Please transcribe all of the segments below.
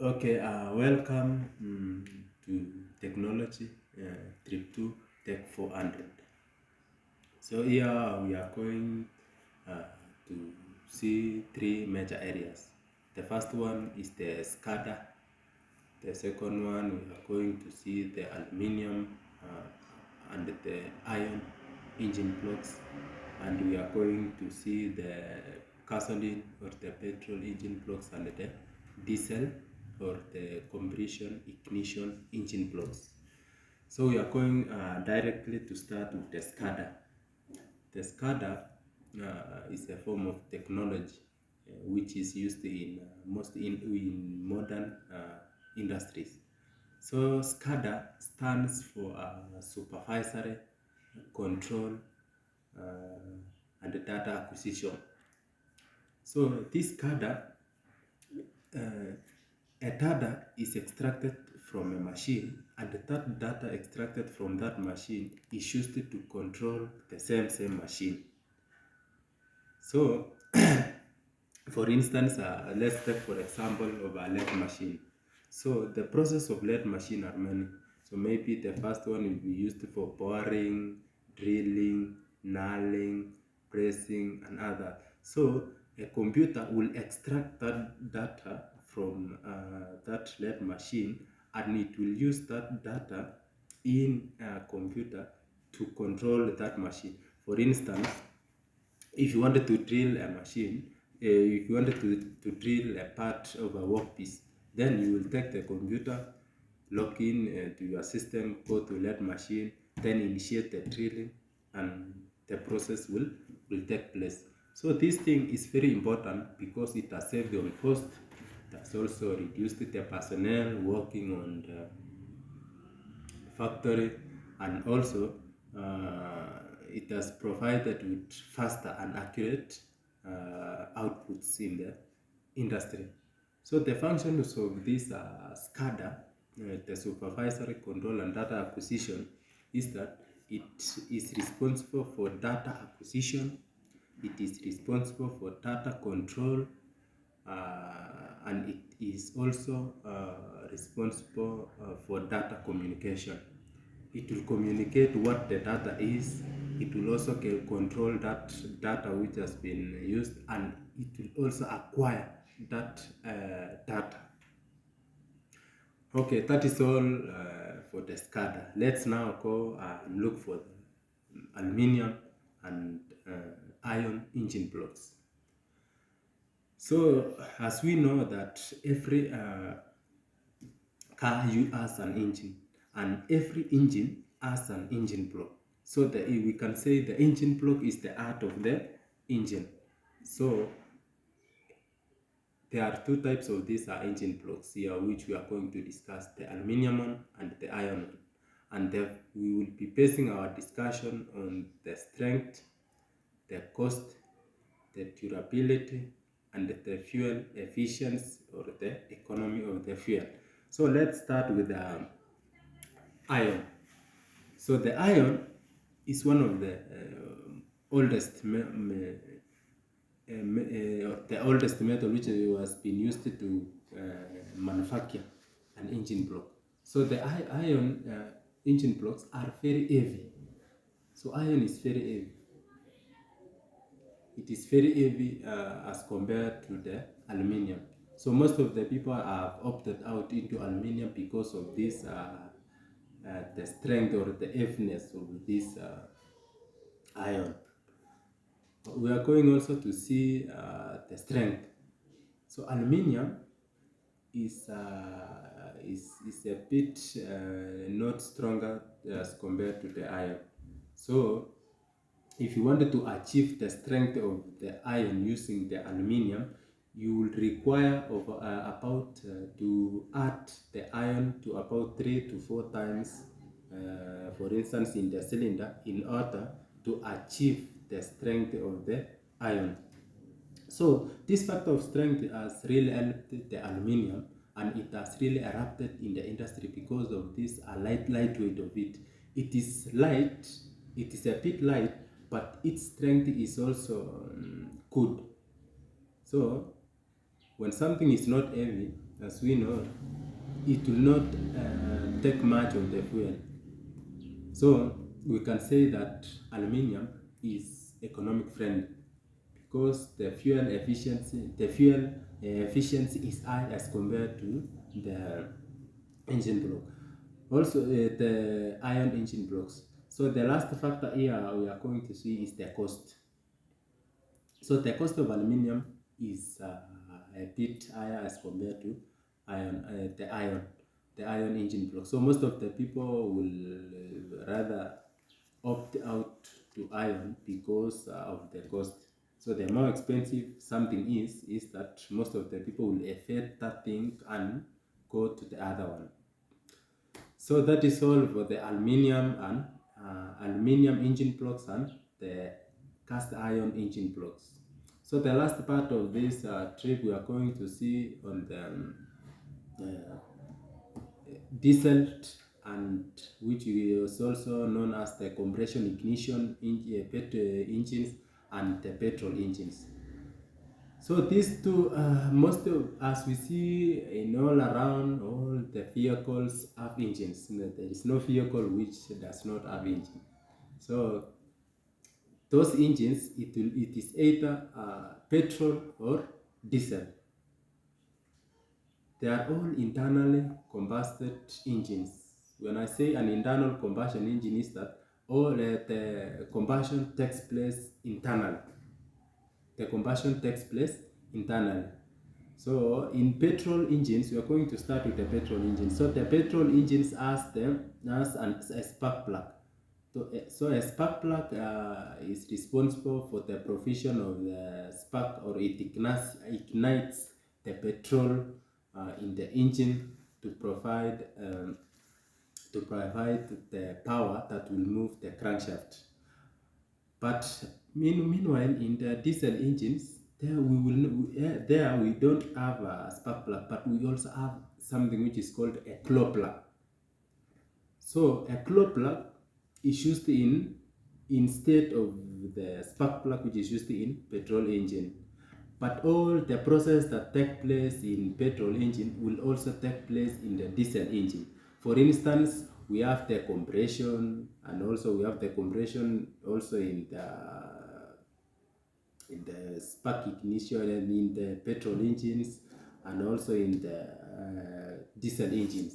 Okay, welcome to Technology Trip 2 Tech 400. So here we are going to see three major areas. The first one is the SCADA. The second one we are going to see the aluminium and the iron engine blocks, and we are going to see the gasoline or the petrol engine blocks and the diesel or the combustion ignition engine blocks. So we are going directly to start with the SCADA. The SCADA is a form of technology which is used in in modern industries. So SCADA stands for Supervisory, Control, and Data Acquisition. So this SCADA, a data is extracted from a machine, and that data extracted from that machine is used to control the same machine. So, for instance, let's take for example of a lathe machine. So the process of lathe machine are many. So maybe the first one will be used for boring, drilling, nailing, pressing, and other. So a computer will extract that data from that lathe machine, and it will use that data in a computer to control that machine. For instance, if you wanted to drill a machine, if you wanted to drill a part of a workpiece, then you will take the computer, log in to your system, go to that machine, then initiate the drilling, and the process will take place. So this thing is very important because it has saved on cost. It has also reduced the personnel working on the factory, and also it has provided with faster and accurate outputs in the industry. So the functions of this SCADA, the Supervisory Control and Data Acquisition, is that it is responsible for data acquisition, it is responsible for data control, and it is also responsible for data communication. It will communicate what the data is. It will also control that data which has been used, and it will also acquire that data. Okay, that is all for the SCADA. Let's now go and look for the aluminium and iron engine blocks. So, as we know that every car has an engine, and every engine has an engine block. So we can say the engine block is the heart of the engine. So there are two types of these engine blocks here, which we are going to discuss: the aluminium one and the iron one. And we will be basing our discussion on the strength, the cost, the durability, and the fuel efficiency or the economy of the fuel. So let's start with the iron. So the iron is one of the oldest the oldest metal which has been used to manufacture an engine block. So the iron engine blocks are very heavy. So iron is very heavy. It is very heavy as compared to the aluminium. So most of the people have opted out into aluminium because of this the strength or the heaviness of this iron. We are going also to see the strength. So aluminium is a bit not stronger as compared to the iron. So if you wanted to achieve the strength of the iron using the aluminium, you will require to add the iron to about 3 to 4 times, for instance, in the cylinder, in order to achieve the strength of the iron. So this factor of strength has really helped the aluminium, and it has really erupted in the industry because of this lightweight of it. It is light, it is a bit light, but its strength is also good. So when something is not heavy, as we know, it will not take much of the fuel. So we can say that aluminium is economic friendly because the fuel efficiency is high as compared to the engine block. Also, the iron engine blocks. So the last factor here we are going to see is the cost. So the cost of aluminium is a bit higher as compared to the iron engine block. So most of the people will rather opt out to iron because of the cost. So the more expensive something is that most of the people will effect that thing and go to the other one. So that is all for the aluminium and aluminium engine blocks and the cast iron engine blocks. So the last part of this trip we are going to see on the diesel, and which is also known as the compression ignition engines and the petrol engines. So these two, most of, as we see in all around, all the vehicles have engines. There is no vehicle which does not have engine. So those engines, it is either petrol or diesel. They are all internally combusted engines. When I say an internal combustion engine, is that all the combustion takes place internally. The combustion takes place internally. So in petrol engines, we are going to start with the petrol engine. So the petrol engines has a spark plug. So a spark plug is responsible for the provision of the spark, or it ignites the petrol in the engine to provide the power that will move the crankshaft. But meanwhile, in the diesel engines, there we don't have a spark plug, but we also have something which is called a glow plug. So a glow plug is used instead of the spark plug which is used in petrol engine. But all the process that take place in petrol engine will also take place in the diesel engine. For instance, we have the compression, and also we have the compression also in the spark ignition and in the petrol engines, and also in the diesel engines.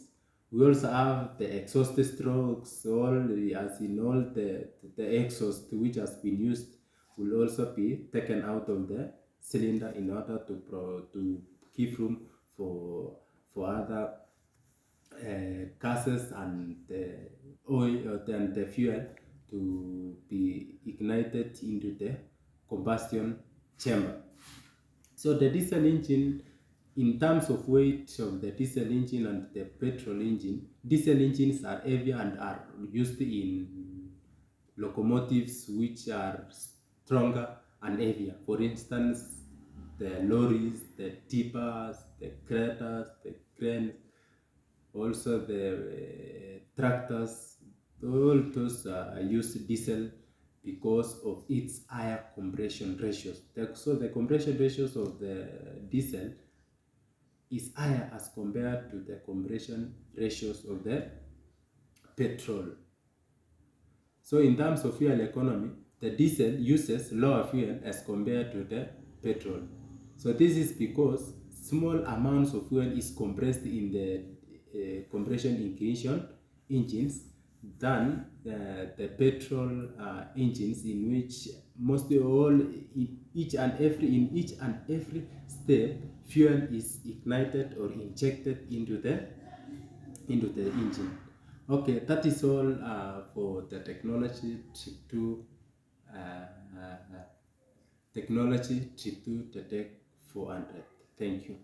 We also have the exhaust strokes, as in all the exhaust which has been used will also be taken out of the cylinder in order to give room for other gases and the oil and the fuel to be ignited into the combustion chamber. So the diesel engine, in terms of weight of the diesel engine and the petrol engine, diesel engines are heavier and are used in locomotives which are stronger and heavier. For instance, the lorries, the tippers, the graders, the cranes, also the tractors, all those use diesel because of its higher compression ratios. So the compression ratios of the diesel is higher as compared to the compression ratios of the petrol. So in terms of fuel economy, the diesel uses lower fuel as compared to the petrol. So this is because small amounts of fuel is compressed in the compression ignition engines than the petrol engines, in which mostly all in each and every step fuel is ignited or injected into the engine. Okay, that is all for the technology to the Tech 400. Thank you.